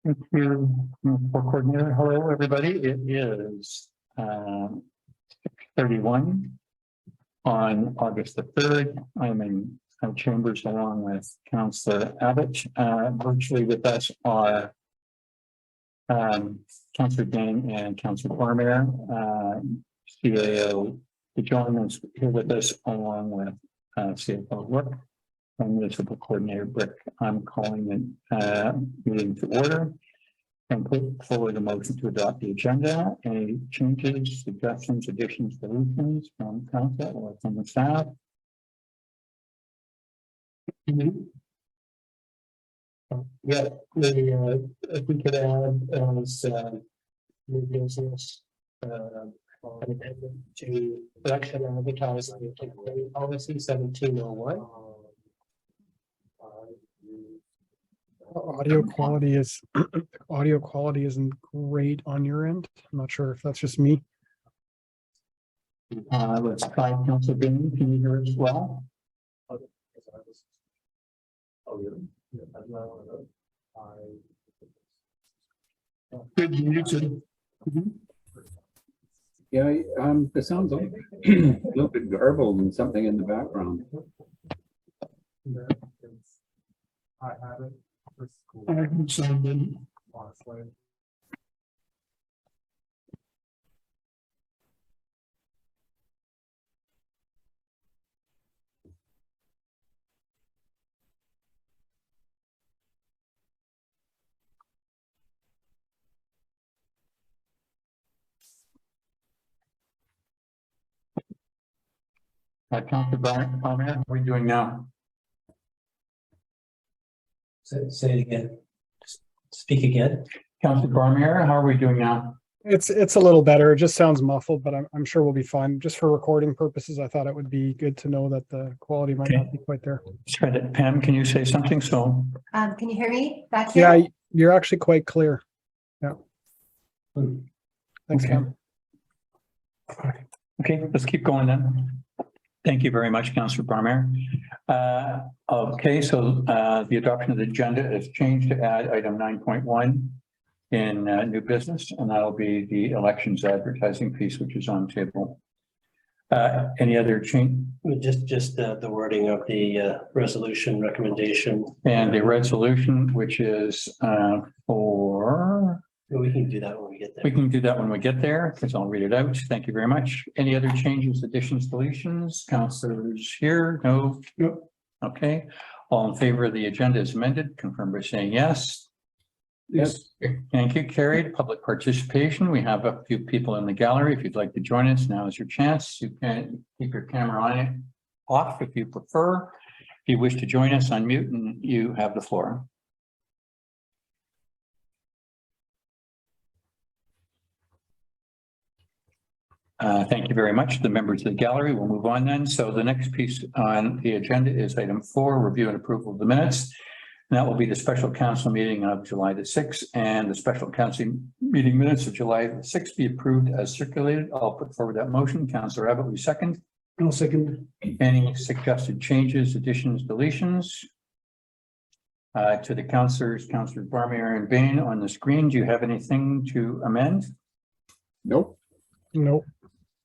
Thank you, for coordinator. Hello, everybody. It is 31 on August the 3rd. I'm in chambers along with Councillor Abbott. Virtually with us are Councillor Dane and Councillor Cormier. CAO DeJohn is here with us along with CFO Work and Municipal Coordinator Brick. I'm calling the meeting to order and put forward a motion to adopt the agenda. Any changes, suggestions, additions, deletions from council or from the staff? Yeah, maybe if we could add as new business to election advertising campaign policy 1701. Audio quality isn't great on your end. I'm not sure if that's just me. Let's try Council Dane. Can you hear us well? Good, you too. Yeah, it sounds a little bit garbled and something in the background. I had it for school. I haven't signed in. Honestly. Councillor Brian, how are we doing now? Say it again. Speak again. Councillor Cormier, how are we doing now? It's a little better. It just sounds muffled, but I'm sure we'll be fine. Just for recording purposes, I thought it would be good to know that the quality might not be quite there. Let's try that. Pam, can you say something? So Can you hear me back here? Yeah, you're actually quite clear. Yeah. Thanks, Okay. Cam. okay, let's keep going then. Thank you very much, Councillor Cormier. Okay, so the adoption of the agenda is changed to add item 9.1 in new business, and that'll be the elections advertising piece, which is on table. Any other change? Just the wording of the resolution recommendation. And the resolution, which is for. We can do that when we get there. We can do that when we get there, because I'll read it out. Thank you very much. Any other changes, additions, deletions? Councillors here? No? No. Okay. All in favor of the agenda is amended, confirm by saying yes. Yes. Thank you. Carried. Public participation. We have a few people in the gallery. If you'd like to join us, now is your chance. You can keep your camera on it off if you prefer. If you wish to join us, unmute and you have the floor. Thank you very much. The members of the gallery will move on then. So the next piece on the agenda is item 4, review and approval of the minutes. And that will be the special council meeting of July the 6th and the special council meeting minutes of July the 6th be approved as circulated. I'll put forward that motion. Councillor Abbott, will you second? I'll second. Any suggested changes, additions, deletions? To the councillors, Councillor Cormier and Bain on the screen, do you have anything to amend? Nope. Nope.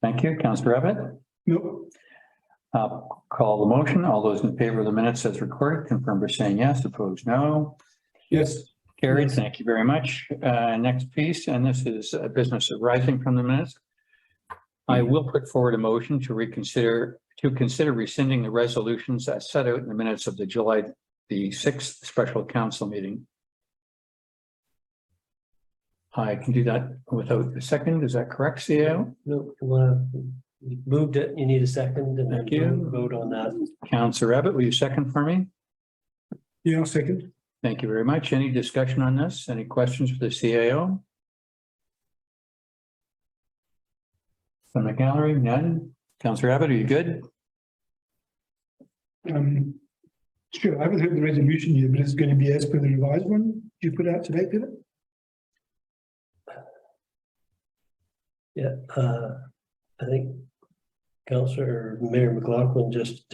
Thank you. Councillor Abbott? Nope. Call the motion. All those in favor of the minutes as recorded, confirm by saying yes, opposed no. Yes. Carried. Thank you very much. Next piece, and this is a business arising from the minutes. I will put forward a motion to consider rescinding the resolutions as set out in the minutes of the July the 6th special council meeting. I can do that without a second. Is that correct, CEO? No, you moved it. You need a second and then Thank you. vote on that. Councillor Abbott, will you second for me? Yeah, I'll second. Thank you very much. Any discussion on this? Any questions for the CAO? From the gallery, none. Councillor Abbott, are you good? Sure, I haven't heard the resolution yet, but it's going to be as per the revised one you put out today, Peter? Yeah, I think Councillor Mayor McLaughlin just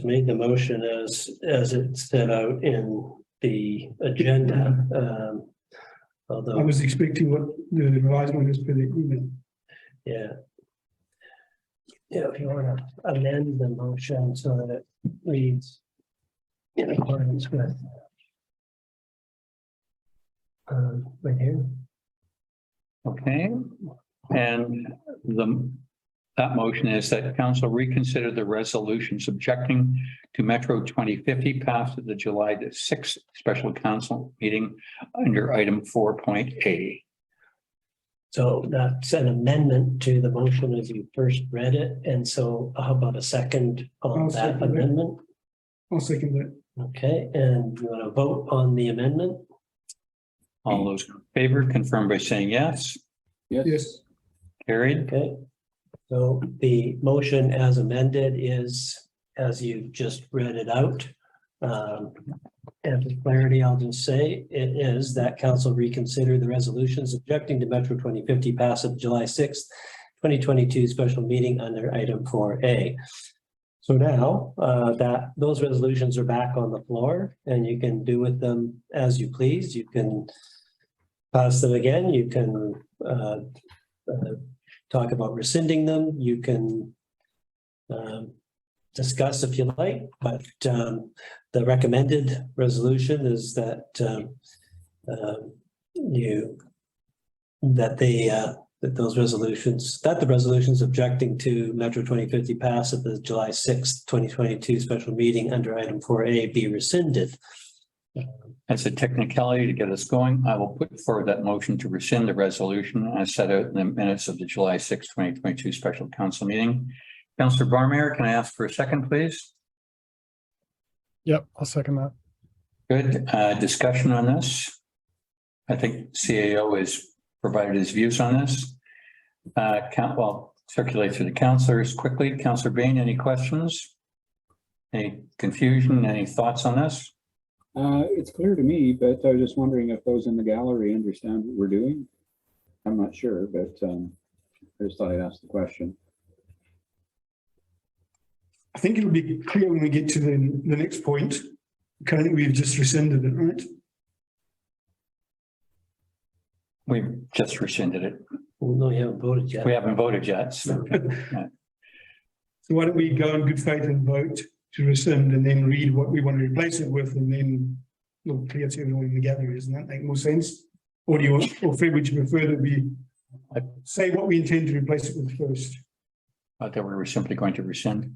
made the motion as it's set out in the agenda. I Although, was expecting what the revised one is for the email. yeah. Yeah, if you want to amend the motion so that it reads in accordance with right here. Okay, and that motion is that council reconsider the resolution subjecting to Metro 2050 passed at the July the 6th special council meeting under item 4.A. So that's an amendment to the motion as you first read it. And so how about a second on I'll that second it. amendment? I'll second that. Okay, and you want to vote on the amendment? All those in favor confirm by saying yes. Yes, Carried. Okay. So the motion as amended is, as you just read it out. And for clarity, I'll just say it is that council reconsider the resolution subjecting to Metro 2050 pass of July 6th, 2022 special meeting under item 4A. So now that those resolutions are back on the floor and you can do with them as you please, you can pass them again, you can talk about rescinding them, you can discuss if you like, but the recommended resolution is that the resolutions objecting to Metro 2050 pass at the July 6th, 2022 special meeting under item 4A be rescinded. As a technicality to get us going, I will put forward that motion to rescind the resolution as set out in the minutes of the July 6th, 2022 special council meeting. Councillor Barmeyer, can I ask for a second, please? Yep, I'll second that. Good. Discussion on this. I think CAO has provided his views on this. Circulate through the councillors quickly. Councillor Bain, any questions? Any confusion, any thoughts on this? It's clear to me, but I was just wondering if those in the gallery understand what we're doing. I'm not sure, but I just thought I'd ask the question. I think it'll be clear when we get to the next point. Currently, we've just rescinded it, right? We've just rescinded it. Well, no, you haven't voted yet. We haven't voted yet. So, So why don't we go in good faith and vote to rescind and then read what we want to replace it with, and then it'll clear to everyone in the gallery. Doesn't that make more sense? Or do you want, or Fred, would you prefer that we say what we intend to replace it with first? I thought we were simply going to rescind.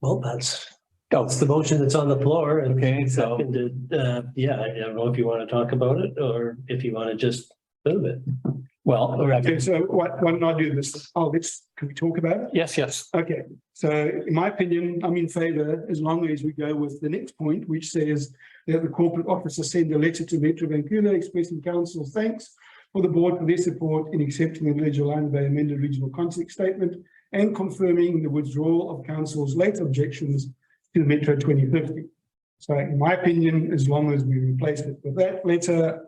Well, that's the motion that's on the floor. And Okay, so- seconded, yeah, I don't know if you want to talk about it or if you want to just move it. Well, Okay, so why don't I do this? Can we talk about it? yes. Okay, so in my opinion, I'm in favor as long as we go with the next point, which says that the corporate officer send a letter to Metro Vancouver expressing council's thanks for the board for their support in accepting the Village of Lions Bay amended regional concept statement and confirming the withdrawal of council's late objections to the Metro 2050. So in my opinion, as long as we replace it with that letter,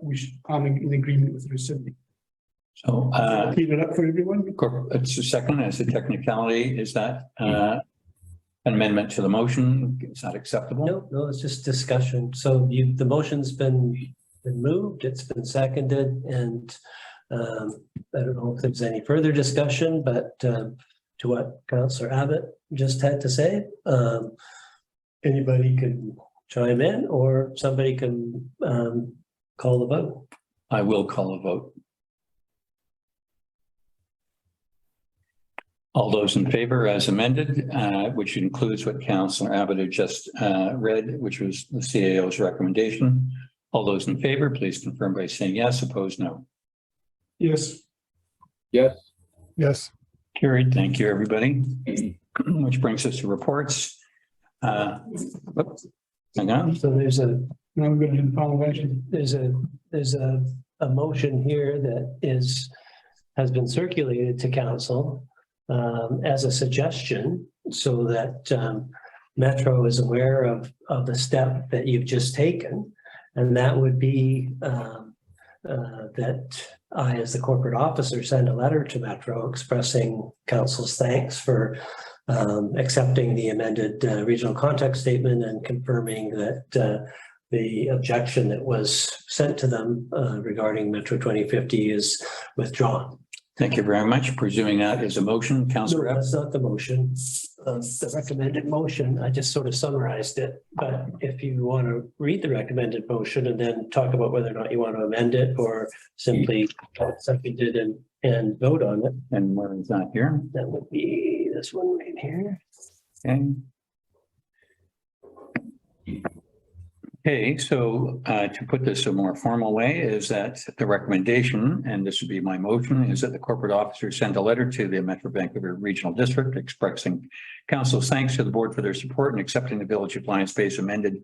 I'm in agreement with rescinding. So Keep it up for everyone. it's a second as a technicality. Is that an amendment to the motion? Is that acceptable? No, it's just discussion. So the motion's been moved, it's been seconded, and I don't know if there's any further discussion, but to what Councillor Abbott just had to say, anybody could chime in or somebody can call the vote. I will call a vote. All those in favor as amended, which includes what Councillor Abbott had just read, which was the CAO's recommendation. All those in favor, please confirm by saying yes, opposed no. Yes. Yes. Yes. Carried. Thank you, everybody. Which brings us to reports. Whoops. Hang on. So there's Now we're going to do the final version. there's a motion here that has been circulated to council as a suggestion so that Metro is aware of the step that you've just taken. And that would be that I, as the corporate officer, send a letter to Metro expressing council's thanks for accepting the amended regional contact statement and confirming that the objection that was sent to them regarding Metro 2050 is withdrawn. Thank you very much. Presuming that is a motion, No, Councillor Abbott. that's not the motion. The recommended motion, I just sort of summarized it, but if you want to read the recommended motion and then talk about whether or not you want to amend it or simply second it and vote on it, And Warren's not here. that would be this one right here. Okay. Okay, so to put this a more formal way is that the recommendation, and this would be my motion, is that the corporate officer send a letter to the Metro Vancouver Regional District expressing council's thanks to the board for their support in accepting the Village of Lions Bay's amended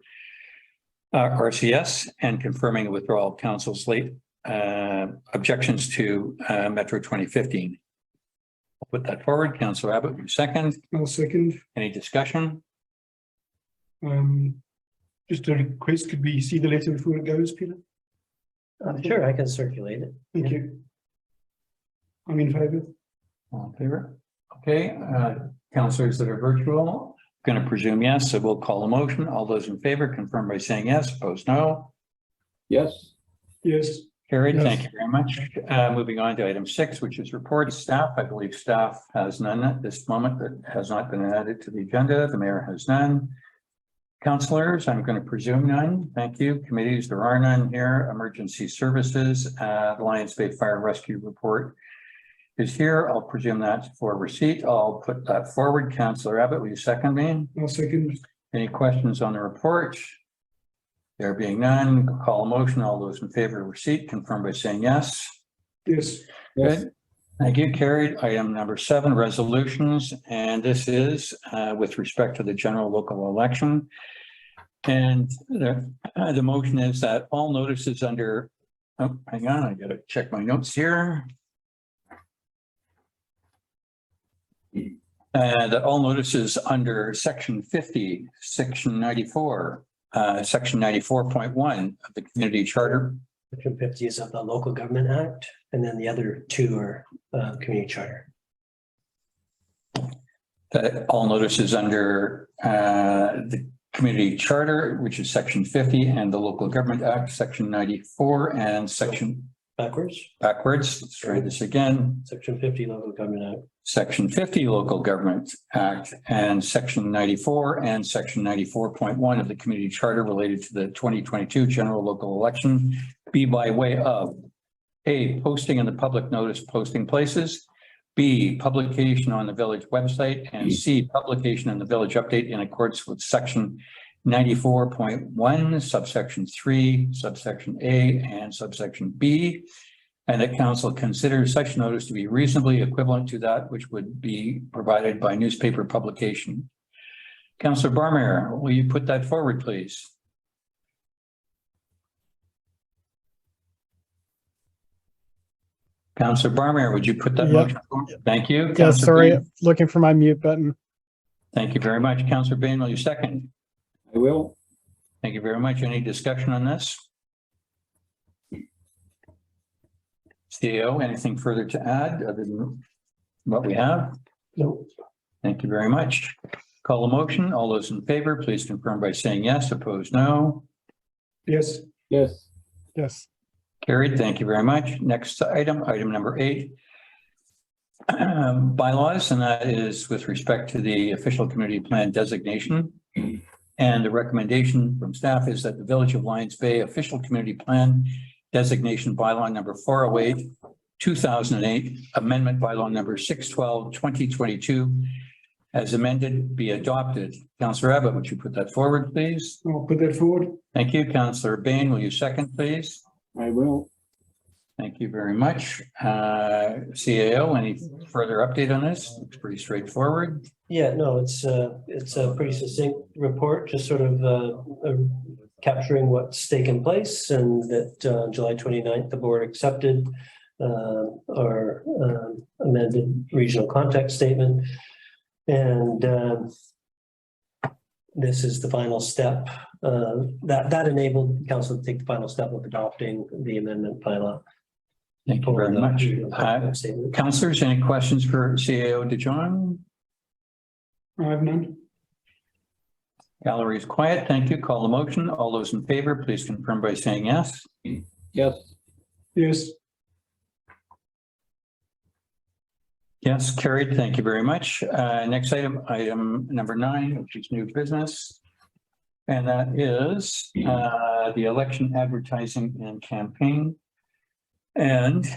RCS and confirming the withdrawal of council's late objections to Metro 2015. I'll put that forward. Councillor Abbott, you second. I'll second. Any discussion? Just a request, could we see the letter before it goes, Peter? Sure, I can circulate it. Thank you. I'm in favour. All in favor? Okay, councillors that are virtual, going to presume yes, so we'll call a motion. All those in favor confirm by saying yes, opposed no. Yes, Yes, Carried, Yes. thank you very much. Moving on to item 6, which is report of staff. I believe staff has none at this moment that has not been added to the agenda. The mayor has none. Councillors, I'm going to presume none. Thank you. Committees, there are none here. Emergency services, the Lions Bay Fire Rescue Report is here. I'll presume that for receipt. I'll put that forward. Councillor Abbott, will you second me? I'll second. Any questions on the report? There being none, call a motion. All those in favor of receipt, confirm by saying yes. Yes, yes, Good. Thank you. Carried. Item number 7, resolutions, and this is with respect to the general local election. And the motion is that all notices under, oh, hang on, I gotta check my notes here. That all notices under section 50, section 94, section 94.1 of the community charter. Section 50 is of the Local Government Act, and then the other two are community charter. That all notices under the community charter, which is section 50, and the Local Government Act, section 94, and section Backwards, backwards. Let's try this again. section 50 Local Government Act. Section 50 Local Government Act and section 94 and section 94.1 of the community charter related to the 2022 general local election be by way of A, posting in the public notice posting places, B, publication on the village website, and C, publication in the village update in accordance with section 94.1, subsection 3, subsection A, and subsection B, and that council considers such notice to be reasonably equivalent to that which would be provided by newspaper publication. Councillor Barmeyer, will you put that forward, please? Councillor Barmeyer, would you put that Yep. motion forward? Thank you. Yeah, Councillor sorry, Bain. looking for my mute button. Thank you very much. Councillor Bain, will you second? I will. Thank you very much. Any discussion on this? CEO, anything further to add other than what we have? No, Thank you very much. Call a motion. All those in favor, please confirm by saying yes, opposed no. yes, Yes, Yes, Carried. Thank you very much. Next item, item number 8. Bylaws, and that is with respect to the official community plan designation. And the recommendation from staff is that the Village of Lions Bay official community plan designation bylaw number 408, 2008, amendment bylaw number 612, 2022, as amended, be adopted. Councillor Abbott, would you put that forward, please? I'll put that forward. Thank you. Councillor Bain, will you second, please? I will. Thank you very much. CAO, any further update on this? It's pretty straightforward. yeah, no, it's a pretty succinct report, just sort of capturing what's taken place, and that on July 29th, the board accepted our amended regional contact statement. And this is the final step that enabled council to take the final step of adopting the amendment bylaw. Thank you very much. Statement. Councillors, any questions for CAO DeJohn? I have none. Gallery is quiet. Thank you. Call the motion. All those in favor, please confirm by saying yes. Yes, Yes, Yes, carried. Thank you very much. Next item, item number 9, which is new business. And that is the election advertising and campaign. And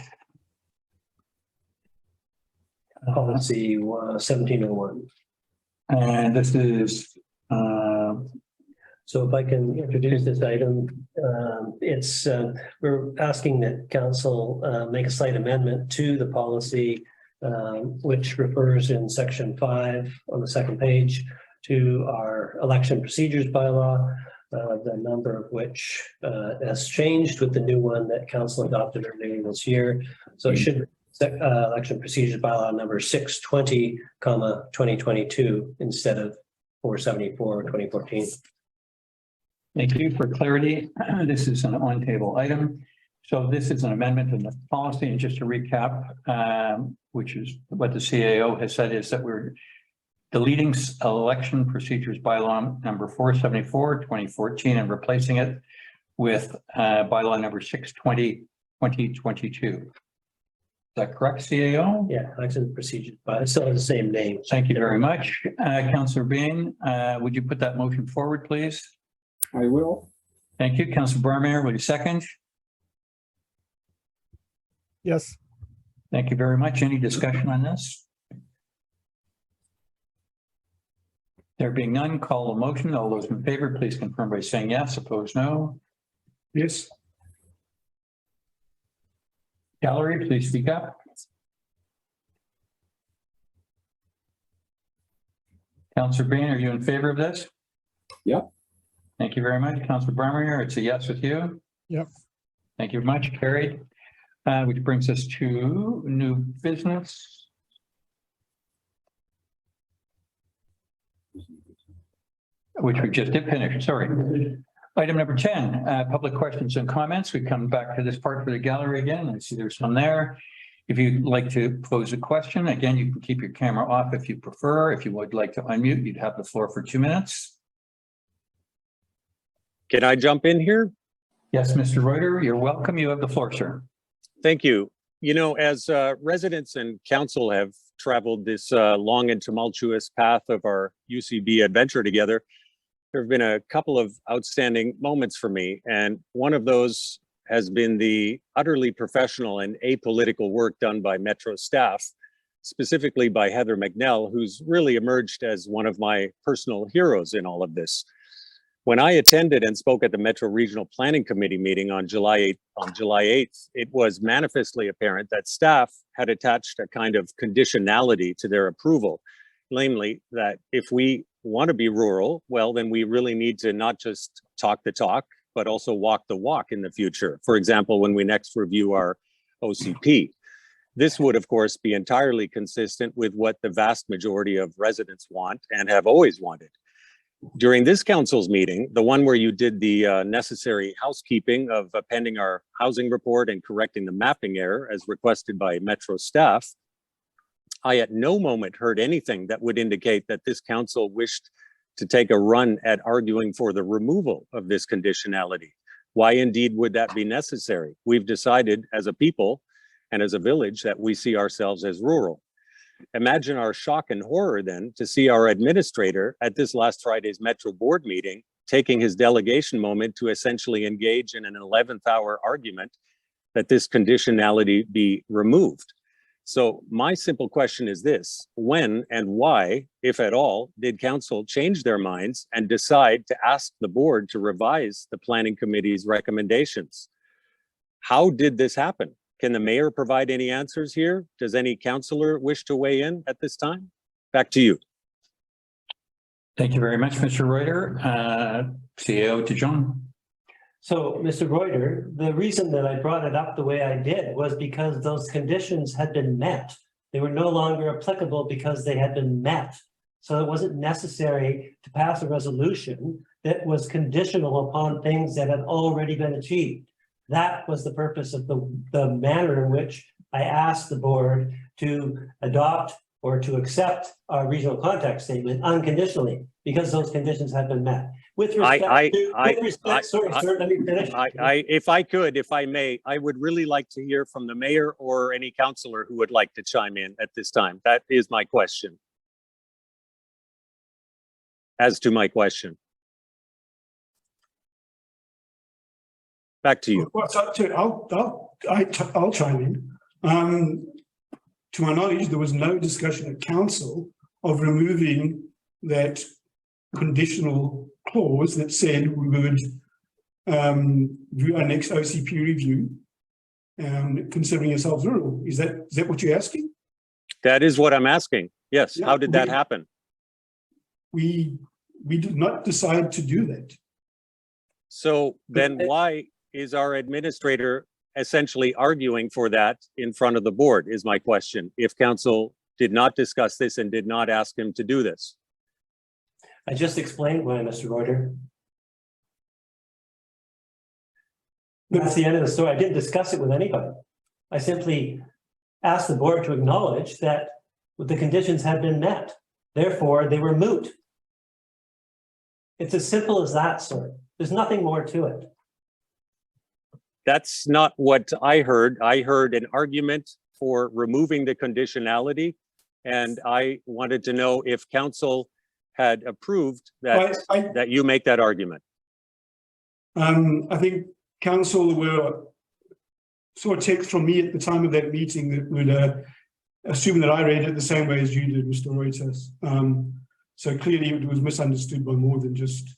Policy 1701. and this is So if I can introduce this item, we're asking that council make a slight amendment to the policy, which refers in section 5 on the second page to our election procedures bylaw, the number of which has changed with the new one that council adopted earlier this year. So it should election procedures bylaw number 620, 2022 instead of 474 2014. thank you for clarity. This is an on-table item. So this is an amendment in the policy, and just to recap, which is what the CAO has said, is that we're deleting election procedures bylaw number 474, 2014, and replacing it with bylaw number 620, 2022. Is that correct, CAO? Yeah, election procedures, but it still has the same name. Thank you very much. Councillor Bain, would you put that motion forward, please? I will. Thank you. Councillor Barmeyer, will you second? Yes, Thank you very much. Any discussion on this? There being none, call the motion. All those in favor, please confirm by saying yes. Opposed, no. yes, Gallery, please speak up. Councillor Bain, are you in favor of this? Yep. Thank you very much. Councillor Barmeyer, it's a yes with you. Yep. Thank you very much. Carried. Which brings us to new business. Which we just did finish, sorry. Item number 10, public questions and comments. We come back to this part for the gallery again. I see there's some there. If you'd like to pose a question, again, you can keep your camera off if you prefer. If you would like to unmute, you'd have the floor for 2 minutes. Can I jump in here? Yes, Mr. Reuter, you're welcome. You have the floor, sir. Thank you. You know, as residents and council have traveled this long and tumultuous path of our UCB adventure together, there have been a couple of outstanding moments for me. And one of those has been the utterly professional and apolitical work done by Metro staff, specifically by Heather McNell, who's really emerged as one of my personal heroes in all of this. When I attended and spoke at the Metro Regional Planning Committee meeting on July 8th, it was manifestly apparent that staff had attached a kind of conditionality to their approval, namely that if we want to be rural, well, then we really need to not just talk the talk, but also walk the walk in the future. For example, when we next review our OCP. This would, of course, be entirely consistent with what the vast majority of residents want and have always wanted. During this council's meeting, the one where you did the necessary housekeeping of appending our housing report and correcting the mapping error as requested by Metro staff, I at no moment heard anything that would indicate that this council wished to take a run at arguing for the removal of this conditionality. Why indeed would that be necessary? We've decided as a people and as a village that we see ourselves as rural. Imagine our shock and horror then to see our administrator at this last Friday's Metro board meeting taking his delegation moment to essentially engage in an 11th hour argument that this conditionality be removed. So my simple question is this: when and why, if at all, did council change their minds and decide to ask the board to revise the planning committee's recommendations? How did this happen? Can the mayor provide any answers here? Does any councillor wish to weigh in at this time? Back to you. Thank you very much, Mr. Reuter. CEO to John. So, Mr. Reuter, the reason that I brought it up the way I did was because those conditions had been met. They were no longer applicable because they had been met. So it wasn't necessary to pass a resolution that was conditional upon things that had already been achieved. That was the purpose of the manner in which I asked the board to adopt or to accept our regional contact statement unconditionally because those conditions have been met. With respect, sorry, sir, let me finish. If I may, I would really like to hear from the mayor or any councillor who would like to chime in at this time. That is my question. As to my question. Back to you. Well, so I'll chime in. To my knowledge, there was no discussion at council of removing that conditional clause that said we would do our next OCP review, considering yourselves rural. Is that what you're asking? That is what I'm asking. Yes. Yeah, How did that happen? We did not decide to do that. So then why is our administrator essentially arguing for that in front of the board is my question. If council did not discuss this and did not ask him to do this. I just explained why, Mr. Reuter. That's the end of the story. I didn't discuss it with anybody. I simply asked the board to acknowledge that the conditions had been met. Therefore, they were moot. It's as simple as that, sir. There's nothing more to it. That's not what I heard. I heard an argument for removing the conditionality. And I wanted to know if council had approved that, that you make that argument. I think council were saw a text from me at the time of that meeting that would assume that I read it the same way as you did, Mr. Reuters. So clearly it was misunderstood by more than just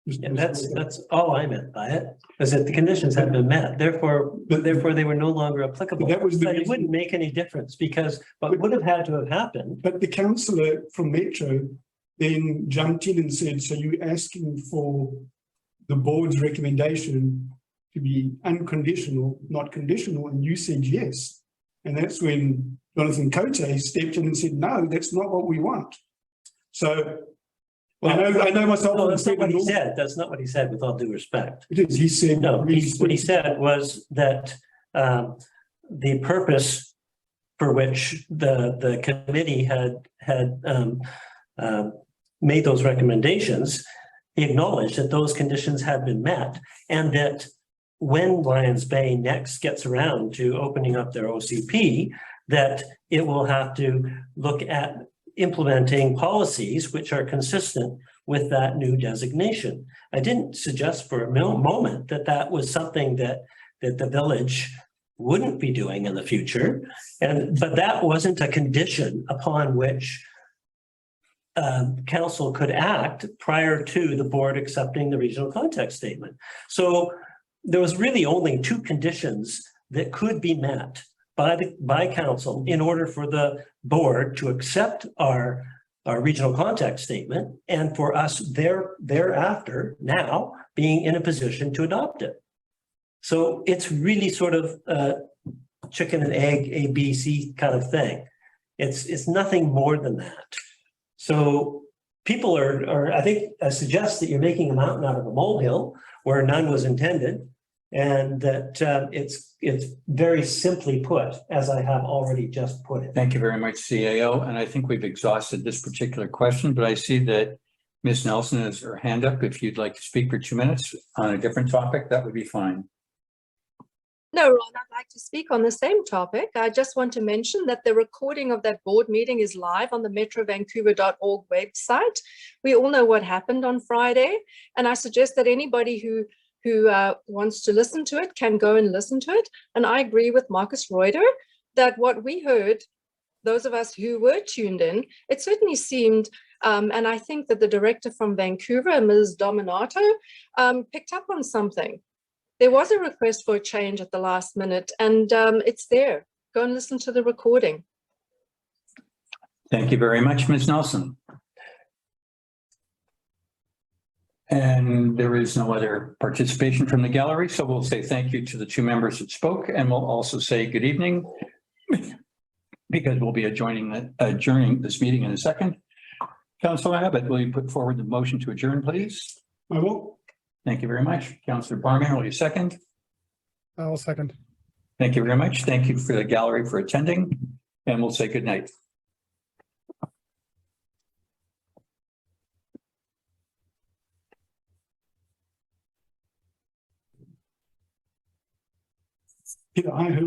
yeah, that's all I meant by it, is that the conditions had been met. Therefore, they were no longer applicable. That was the but it wouldn't make any difference because what would have had to have happened. But the councillor from Metro then jumped in and said, so you're asking for the board's recommendation to be unconditional, not conditional, and you said yes. And that's when Jonathan Cote stepped in and said, no, that's not what we want. So well, I know myself. No, that's not what he said. That's not what he said, with all due respect. It is. He said no. What he said was that the purpose for which the committee had made those recommendations, he acknowledged that those conditions had been met, and that when Lions Bay next gets around to opening up their OCP, that it will have to look at implementing policies which are consistent with that new designation. I didn't suggest for a moment that that was something that the village wouldn't be doing in the future, but that wasn't a condition upon which council could act prior to the board accepting the regional context statement. So there was really only two conditions that could be met by council in order for the board to accept our regional context statement, and for us thereafter now being in a position to adopt it. So it's really sort of a chicken and egg, A, B, C kind of thing. It's nothing more than that. So people are I think, suggest that you're making a mountain out of a molehill where none was intended. And that it's very simply put, as I have already just put it. Thank you very much, CAO. And I think we've exhausted this particular question, but I see that Ms. Nelson has her hand up. If you'd like to speak for 2 minutes on a different topic, that would be fine. No, Ron, I'd like to speak on the same topic. I just want to mention that the recording of that board meeting is live on the metrovancouver.org website. We all know what happened on Friday, and I suggest that anybody who wants to listen to it can go and listen to it. And I agree with Marcus Reuter that what we heard, those of us who were tuned in, it certainly seemed, and I think that the director from Vancouver, Ms. Dominato, picked up on something. There was a request for a change at the last minute, and it's there. Go and listen to the recording. Thank you very much, Ms. Nelson. And there is no other participation from the gallery, so we'll say thank you to the two members that spoke, and we'll also say good evening because we'll be adjourning this meeting in a second. Councillor Abbott, will you put forward the motion to adjourn, please? I will. Thank you very much. Councillor Barman, will you second? I'll second. Thank you very much. Thank you for the gallery for attending. and we'll say goodnight. Yeah, I hope.